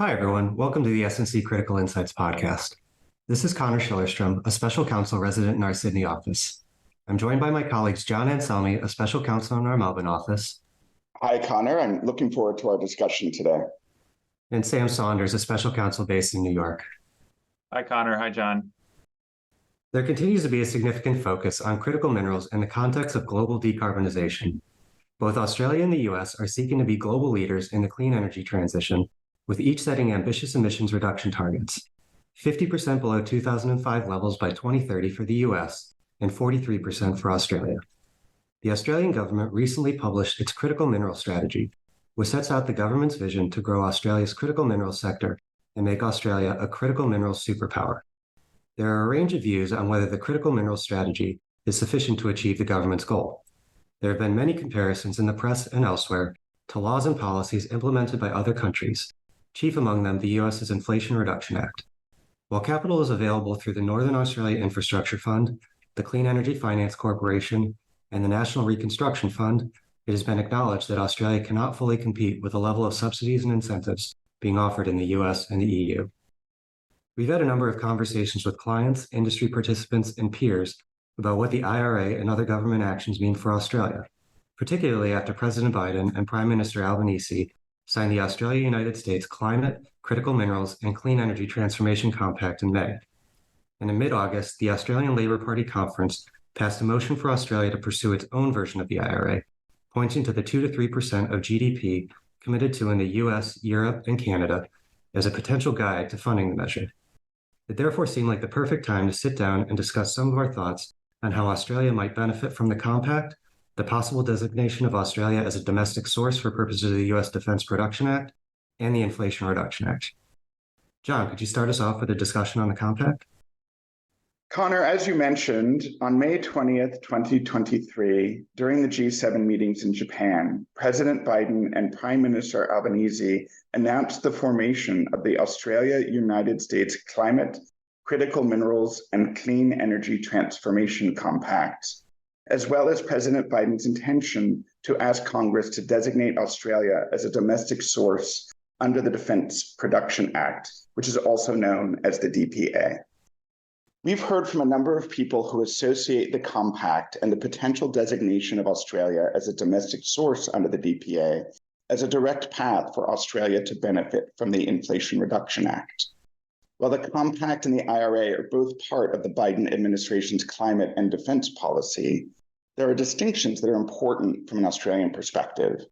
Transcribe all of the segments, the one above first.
Hi, everyone. Welcome to the SNC Critical Insights podcast. This is Connor Schillerstrom, a special counsel resident in our Sydney office. I'm joined by my colleagues John Anselmi, a special counsel in our Melbourne office. Hi, Connor. I'm looking forward to our discussion today. And Sam Saunders, a special counsel based in New York. Hi, Connor. Hi, John. There continues to be a significant focus on critical minerals in the context of global decarbonization. Both Australia and the US are seeking to be global leaders in the clean energy transition, with each setting ambitious emissions reduction targets, 50% below 2005 levels by 2030 for the US and 43% for Australia. The Australian government recently published its critical mineral strategy, which sets out the government's vision to grow Australia's critical minerals sector and make Australia a critical minerals superpower. There are a range of views on whether the critical minerals strategy is sufficient to achieve the government's goal. There have been many comparisons in the press and elsewhere to laws and policies implemented by other countries, chief among them the US's Inflation Reduction Act. While capital is available through the Northern Australia Infrastructure Fund, the Clean Energy Finance Corporation, and the National Reconstruction Fund, it has been acknowledged that Australia cannot fully compete with the level of subsidies and incentives being offered in the US and the EU. We've had a number of conversations with clients, industry participants, and peers about what the IRA and other government actions mean for Australia, particularly after President Biden and Prime Minister Albanese signed the Australia-United States Climate, Critical Minerals, and Clean Energy Transformation Compact in May. And in mid-August, the Australian Labor Party conference passed a motion for Australia to pursue its own version of the IRA, pointing to the 2 to 3% of GDP committed to in the US, Europe, and Canada as a potential guide to funding the measure. It therefore seemed like the perfect time to sit down and discuss some of our thoughts on how Australia might benefit from the compact, the possible designation of Australia as a domestic source for purposes of the U.S. Defense Production Act, and the Inflation Reduction Act. John, could you start us off with a discussion on the compact? Connor, as you mentioned, on May 20th, 2023, during the G7 meetings in Japan, President Biden and Prime Minister Albanese announced the formation of the Australia-United States Climate, Critical Minerals, and Clean Energy Transformation Compact, as well as President Biden's intention to ask Congress to designate Australia as a domestic source under the Defense Production Act, which is also known as the DPA. We've heard from a number of people who associate the compact and the potential designation of Australia as a domestic source under the DPA as a direct path for Australia to benefit from the Inflation Reduction Act. While the compact and the IRA are both part of the Biden administration's climate and defense policy, there are distinctions that are important from an Australian perspective,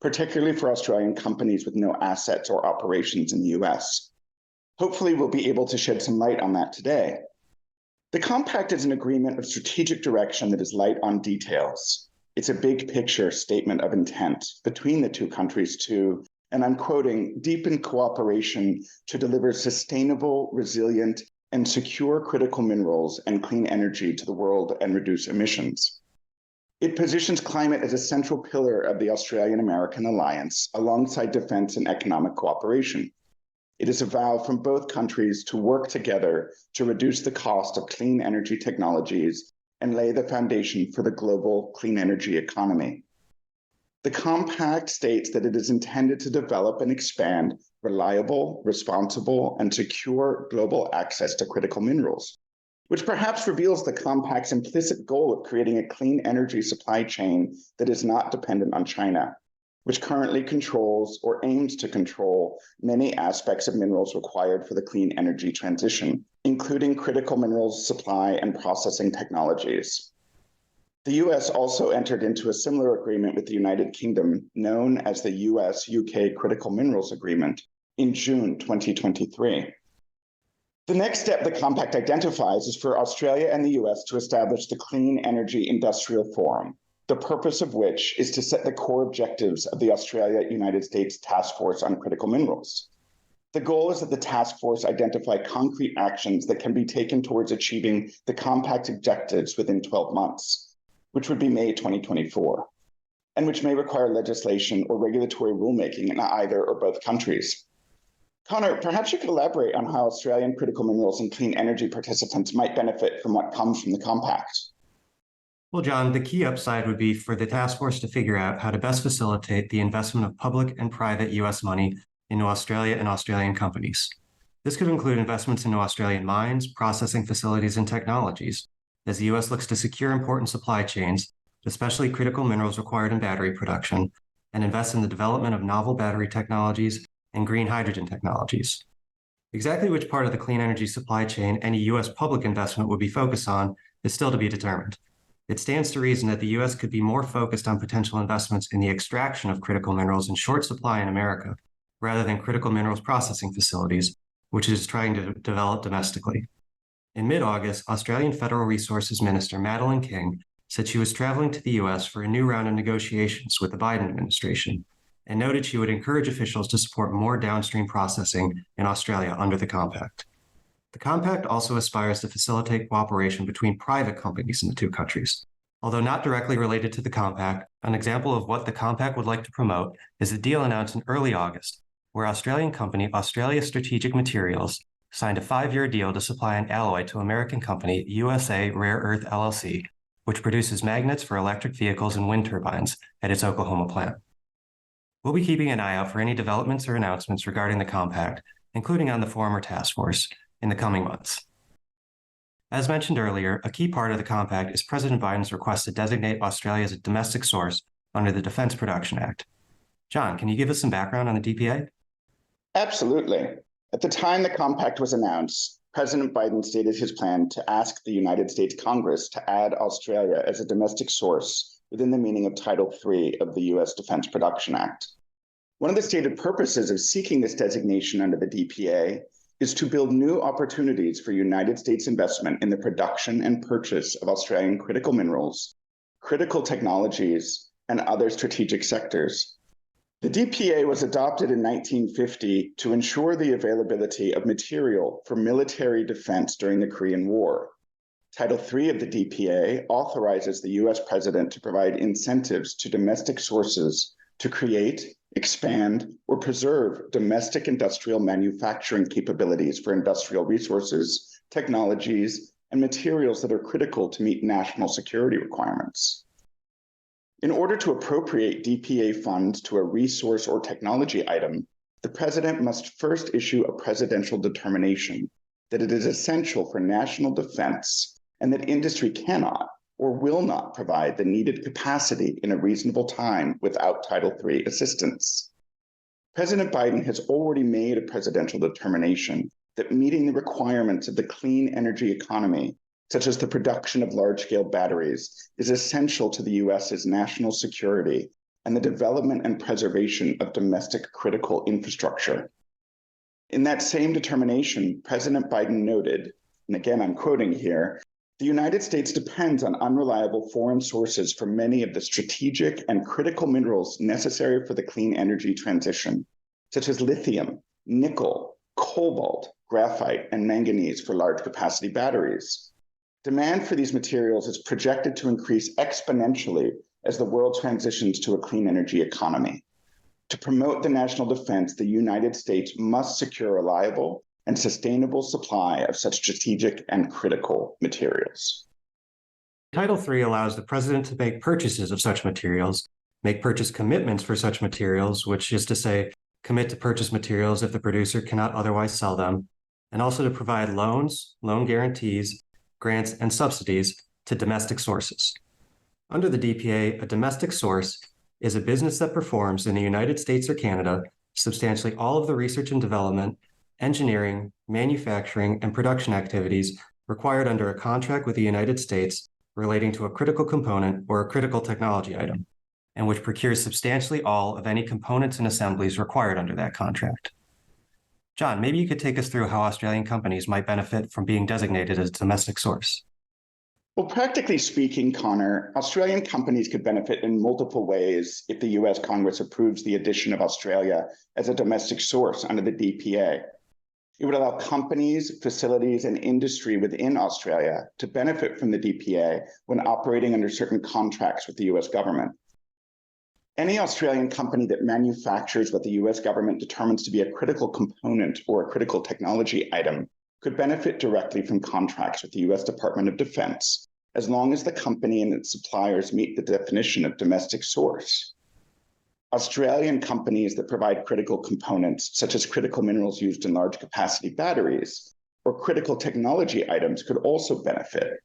particularly for Australian companies with no assets or operations in the US. Hopefully, we'll be able to shed some light on that today. The compact is an agreement of strategic direction that is light on details. It's a big picture statement of intent between the two countries to, and I'm quoting, deepen cooperation to deliver sustainable, resilient, and secure critical minerals and clean energy to the world and reduce emissions. It positions climate as a central pillar of the Australian-American alliance alongside defense and economic cooperation. It is a vow from both countries to work together to reduce the cost of clean energy technologies and lay the foundation for the global clean energy economy. The compact states that it is intended to develop and expand reliable, responsible, and secure global access to critical minerals, which perhaps reveals the compact's implicit goal of creating a clean energy supply chain that is not dependent on China, which currently controls or aims to control many aspects of minerals required for the clean energy transition, including critical minerals supply and processing technologies. The US also entered into a similar agreement with the United Kingdom, known as the US-UK Critical Minerals Agreement, in June 2023. The next step the compact identifies is for Australia and the US to establish the Clean Energy Industrial Forum, the purpose of which is to set the core objectives of the Australia-United States Task Force on Critical Minerals. The goal is that the task force identify concrete actions that can be taken towards achieving the compact's objectives within 12 months, which would be May 2024, and which may require legislation or regulatory rulemaking in either or both countries. Connor, perhaps you could elaborate on how Australian critical minerals and clean energy participants might benefit from what comes from the compact. Well, John, the key upside would be for the task force to figure out how to best facilitate the investment of public and private U.S. money into Australia and Australian companies. This could include investments into Australian mines, processing facilities, and technologies, as the U.S. looks to secure important supply chains, especially critical minerals required in battery production, and invest in the development of novel battery technologies and green hydrogen technologies. Exactly which part of the clean energy supply chain any U.S. public investment would be focused on is still to be determined. It stands to reason that the U.S. could be more focused on potential investments in the extraction of critical minerals in short supply in America, rather than critical minerals processing facilities, which it is trying to develop domestically. In mid-August, Australian Federal Resources Minister Madeleine King said she was traveling to the U.S. for a new round of negotiations with the Biden administration, and noted she would encourage officials to support more downstream processing in Australia under the compact. The compact also aspires to facilitate cooperation between private companies in the two countries. Although not directly related to the compact, an example of what the compact would like to promote is a deal announced in early August, where Australian company Australia Strategic Materials signed a 5-year deal to supply an alloy to American company USA Rare Earth LLC, which produces magnets for electric vehicles and wind turbines at its Oklahoma plant. We'll be keeping an eye out for any developments or announcements regarding the compact, including on the former task force, in the coming months. As mentioned earlier, a key part of the compact is President Biden's request to designate Australia as a domestic source under the Defense Production Act. John, can you give us some background on the DPA? Absolutely. At the time the compact was announced, President Biden stated his plan to ask the United States Congress to add Australia as a domestic source within the meaning of Title III of the U.S. Defense Production Act. One of the stated purposes of seeking this designation under the DPA is to build new opportunities for United States investment in the production and purchase of Australian critical minerals, critical technologies, and other strategic sectors. The DPA was adopted in 1950 to ensure the availability of material for military defense during the Korean War. Title III of the DPA authorizes the U.S. president to provide incentives to domestic sources to create, expand, or preserve domestic industrial manufacturing capabilities for industrial resources, technologies, and materials that are critical to meet national security requirements. In order to appropriate DPA funds to a resource or technology item, the president must first issue a presidential determination that it is essential for national defense and that industry cannot or will not provide the needed capacity in a reasonable time without Title III assistance. President Biden has already made a presidential determination that meeting the requirements of the clean energy economy, such as the production of large-scale batteries, is essential to the U.S.'s national security and the development and preservation of domestic critical infrastructure. In that same determination, President Biden noted, and again I'm quoting here, "The United States depends on unreliable foreign sources for many of the strategic and critical minerals necessary for the clean energy transition, such as lithium, nickel, cobalt, graphite, and manganese for large capacity batteries. Demand for these materials is projected to increase exponentially as the world transitions to a clean energy economy. To promote the national defense, the United States must secure reliable and sustainable supply of such strategic and critical materials." Title III allows the president to make purchases of such materials, make purchase commitments for such materials, which is to say, commit to purchase materials if the producer cannot otherwise sell them, and also to provide loans, loan guarantees, grants, and subsidies to domestic sources. Under the DPA, a domestic source is a business that performs in the United States or Canada substantially all of the research and development, engineering, manufacturing, and production activities required under a contract with the United States relating to a critical component or a critical technology item, and which procures substantially all of any components and assemblies required under that contract. John, maybe you could take us through how Australian companies might benefit from being designated as a domestic source. Well, practically speaking, Connor, Australian companies could benefit in multiple ways if the U.S. Congress approves the addition of Australia as a domestic source under the DPA. It would allow companies, facilities, and industry within Australia to benefit from the DPA when operating under certain contracts with the U.S. government. Any Australian company that manufactures what the U.S. government determines to be a critical component or a critical technology item could benefit directly from contracts with the U.S. Department of Defense, as long as the company and its suppliers meet the definition of domestic source. Australian companies that provide critical components, such as critical minerals used in large capacity batteries or critical technology items, could also benefit.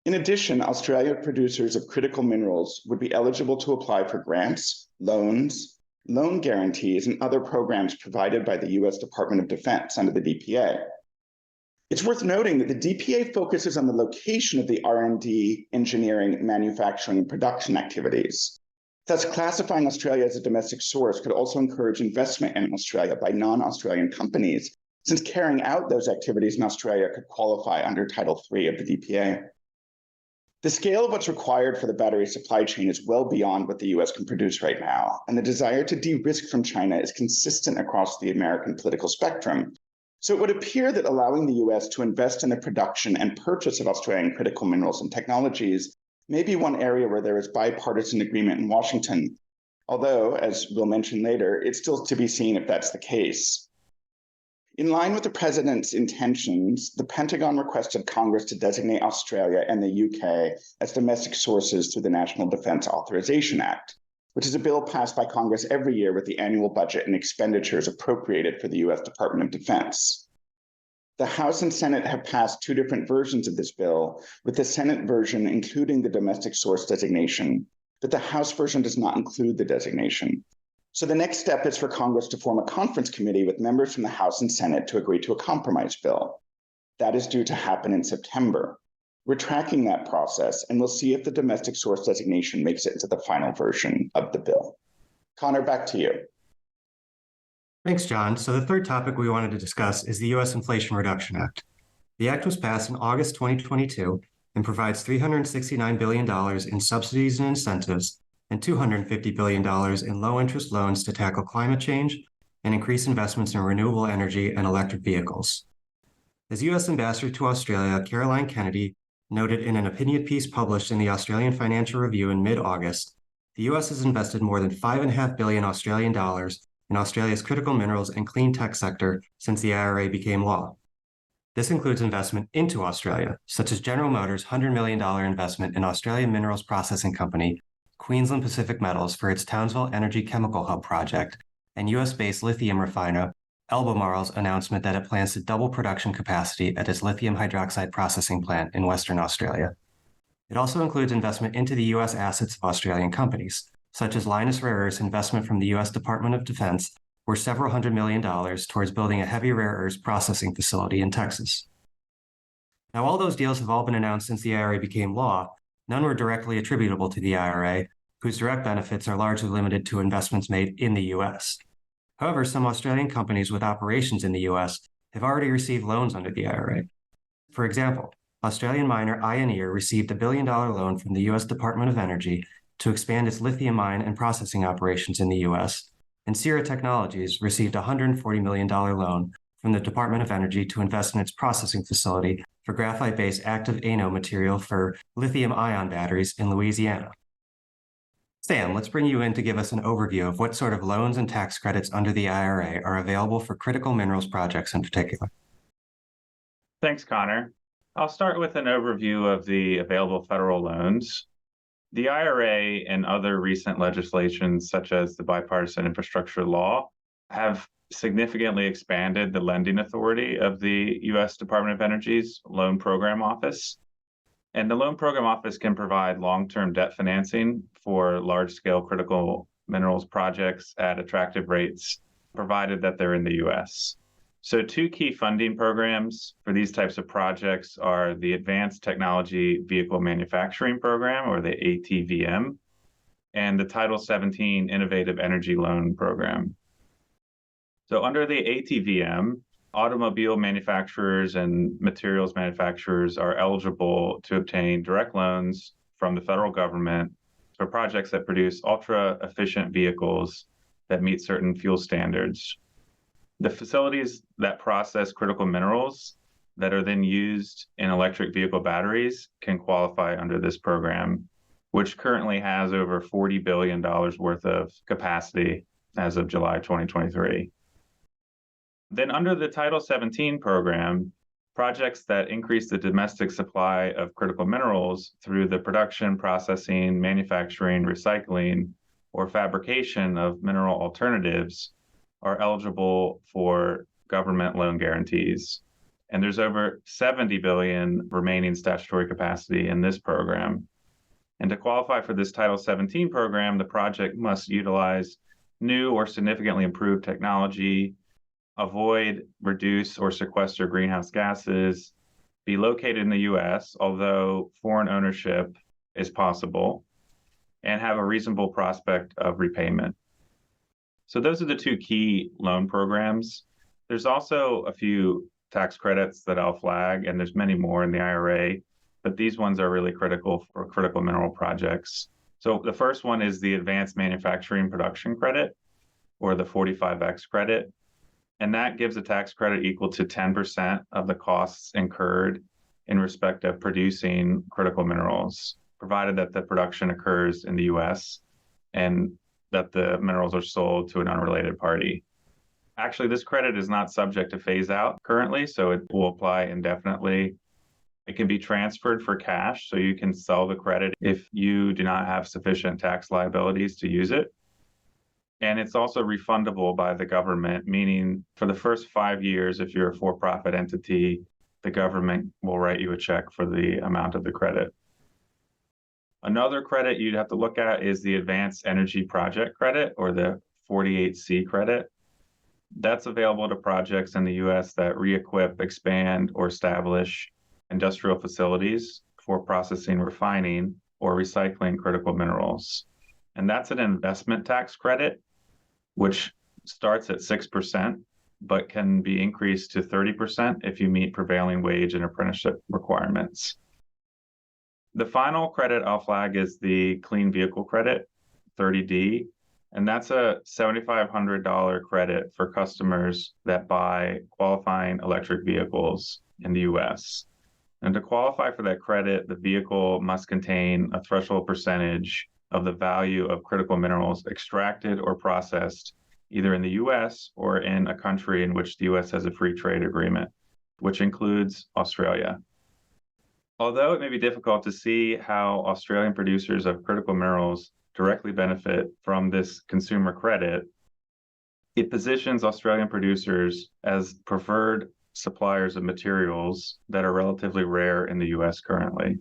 In addition, Australian producers of critical minerals would be eligible to apply for grants, loans, loan guarantees, and other programs provided by the US Department of Defense under the DPA. It's worth noting that the DPA focuses on the location of the R&D, engineering, manufacturing, and production activities. Thus, classifying Australia as a domestic source could also encourage investment in Australia by non-Australian companies, since carrying out those activities in Australia could qualify under Title III of the DPA. The scale of what's required for the battery supply chain is well beyond what the US can produce right now, and the desire to de-risk from China is consistent across the American political spectrum. So it would appear that allowing the US to invest in the production and purchase of Australian critical minerals and technologies may be one area where there is bipartisan agreement in Washington, although, as we'll mention later, it's still to be seen if that's the case. In line with the president's intentions, the Pentagon requested Congress to designate Australia and the UK as domestic sources through the National Defense Authorization Act, which is a bill passed by Congress every year with the annual budget and expenditures appropriated for the US Department of Defense. The House and Senate have passed two different versions of this bill, with the Senate version including the domestic source designation, but the House version does not include the designation. So the next step is for Congress to form a conference committee with members from the House and Senate to agree to a compromise bill. That is due to happen in September. We're tracking that process, and we'll see if the domestic source designation makes it into the final version of the bill. Connor, back to you. Thanks, John. So the third topic we wanted to discuss is the U.S. Inflation Reduction Act. The act was passed in August 2022 and provides $369 billion in subsidies and incentives and $250 billion in low-interest loans to tackle climate change and increase investments in renewable energy and electric vehicles. As U.S. Ambassador to Australia, Caroline Kennedy noted in an opinion piece published in the Australian Financial Review in mid-August, the U.S. has invested more than $5.5 billion Australian dollars in Australia's critical minerals and clean tech sector since the IRA became law. This includes investment into Australia, such as General Motors' $100 million investment in Australian Minerals Processing Company, Queensland Pacific Metals for its Townsville Energy Chemical Hub project, and US-based lithium refiner Albemarle's announcement that it plans to double production capacity at its lithium hydroxide processing plant in Western Australia. It also includes investment into the US assets of Australian companies, such as Lynas Rare Earths investment from the US Department of Defense, worth several $100 million towards building a heavy rare earths processing facility in Texas. Now, all those deals have all been announced since the IRA became law. None were directly attributable to the IRA, whose direct benefits are largely limited to investments made in the US. However, some Australian companies with operations in the US have already received loans under the IRA. For example, Australian miner Ioneer received a $1 billion loan from the US Department of Energy to expand its lithium mine and processing operations in the US, and Sierra Technologies received a $140 million loan from the Department of Energy to invest in its processing facility for graphite-based active anode material for lithium-ion batteries in Louisiana. Sam, let's bring you in to give us an overview of what sort of loans and tax credits under the IRA are available for critical minerals projects in particular. Thanks, Connor. I'll start with an overview of the available federal loans. The IRA and other recent legislations, such as the Bipartisan Infrastructure Law, have significantly expanded the lending authority of the U.S. Department of Energy's Loan Program Office. And the Loan Program Office can provide long-term debt financing for large-scale critical minerals projects at attractive rates, provided that they're in the U.S. So two key funding programs for these types of projects are the Advanced Technology Vehicle Manufacturing Program, or the ATVM, and the Title 17 Innovative Energy Loan Program. So under the ATVM, automobile manufacturers and materials manufacturers are eligible to obtain direct loans from the federal government for projects that produce ultra-efficient vehicles that meet certain fuel standards. The facilities that process critical minerals that are then used in electric vehicle batteries can qualify under this program, which currently has over $40 billion worth of capacity as of July 2023. Then under the Title 17 program, projects that increase the domestic supply of critical minerals through the production, processing, manufacturing, recycling or fabrication of mineral alternatives are eligible for government loan guarantees. And there's over 70 billion remaining statutory capacity in this program. And to qualify for this Title 17 program, the project must utilize new or significantly improved technology, avoid, reduce, or sequester greenhouse gases, be located in the US, although foreign ownership is possible, and have a reasonable prospect of repayment. So those are the two key loan programs. There's also a few tax credits that I'll flag, and there's many more in the IRA, but these ones are really critical for critical mineral projects. So the first one is the Advanced Manufacturing Production Credit, or the 45X credit. And that gives a tax credit equal to 10% of the costs incurred in respect of producing critical minerals, provided that the production occurs in the US and that the minerals are sold to an unrelated party. Actually, this credit is not subject to phase out currently, so it will apply indefinitely. It can be transferred for cash, so you can sell the credit if you do not have sufficient tax liabilities to use it. And it's also refundable by the government, meaning for the first 5 years, if you're a for-profit entity, the government will write you a check for the amount of the credit. Another credit you'd have to look at is the Advanced Energy Project Credit, or the 48C credit. That's available to projects in the US that re-equip, expand, or establish industrial facilities for processing, refining, or recycling critical minerals. And that's an investment tax credit, which starts at 6%, but can be increased to 30% if you meet prevailing wage and apprenticeship requirements. The final credit I'll flag is the Clean Vehicle Credit, 30D, and that's a $7,500 credit for customers that buy qualifying electric vehicles in the US. And to qualify for that credit, the vehicle must contain a threshold percentage of the value of critical minerals extracted or processed either in the US or in a country in which the US has a free trade agreement, which includes Australia. Although it may be difficult to see how Australian producers of critical minerals directly benefit from this consumer credit, it positions Australian producers as preferred suppliers of materials that are relatively rare in the US currently.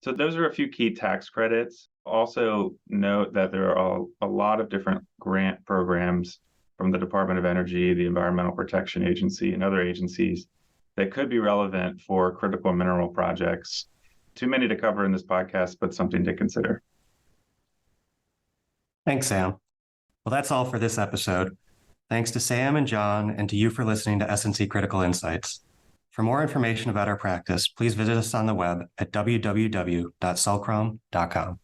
So those are a few key tax credits. Also note that there are a lot of different grant programs from the Department of Energy, the Environmental Protection Agency, and other agencies that could be relevant for critical mineral projects. Too many to cover in this podcast, but something to consider. Thanks, Sam. Well, that's all for this episode. Thanks to Sam and John, and to you for listening to S&C Critical Insights. For more information about our practice, please visit us on the web at www.sulcrom.com.